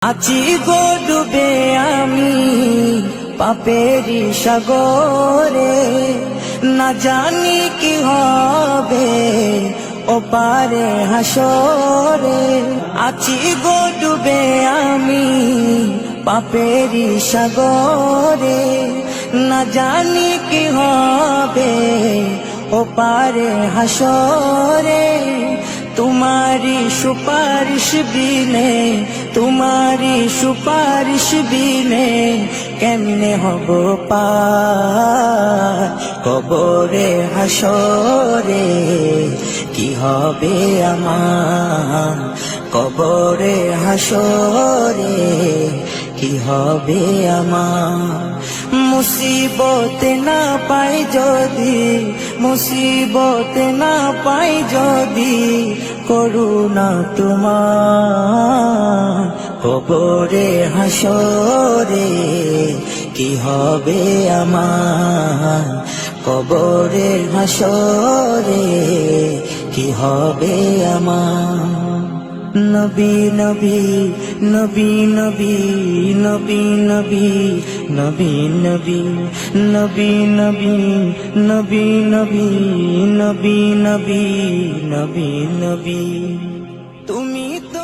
আছি গো ডুবে আমি পাপেরি সাগরে, না জানি কি হবে ওপারে হাসরে। আছি গো ডুবে আমি পাপেরি সাগরে, না জানি কি হবে ওপারে হাসরে। तुम्हारी सुपारिश बिने, तुम्हारी सुपारिश बिने केमने हबो पार कबरे हासरे। कि हबे आमार कबरे हासरे, कि हबे आमार। मुसीबत ना पाई जदि, मुसीबत ना पाई जदि करुणा तुम्हार कबरे हासरे। कि हबे आमार कबरे हासरे, कि हबे आमार। नबी नबी नबी नबी नबी नबी नबी नबी नबी नबी नबी नबी नबी नबी नबी नबी। तुमी तो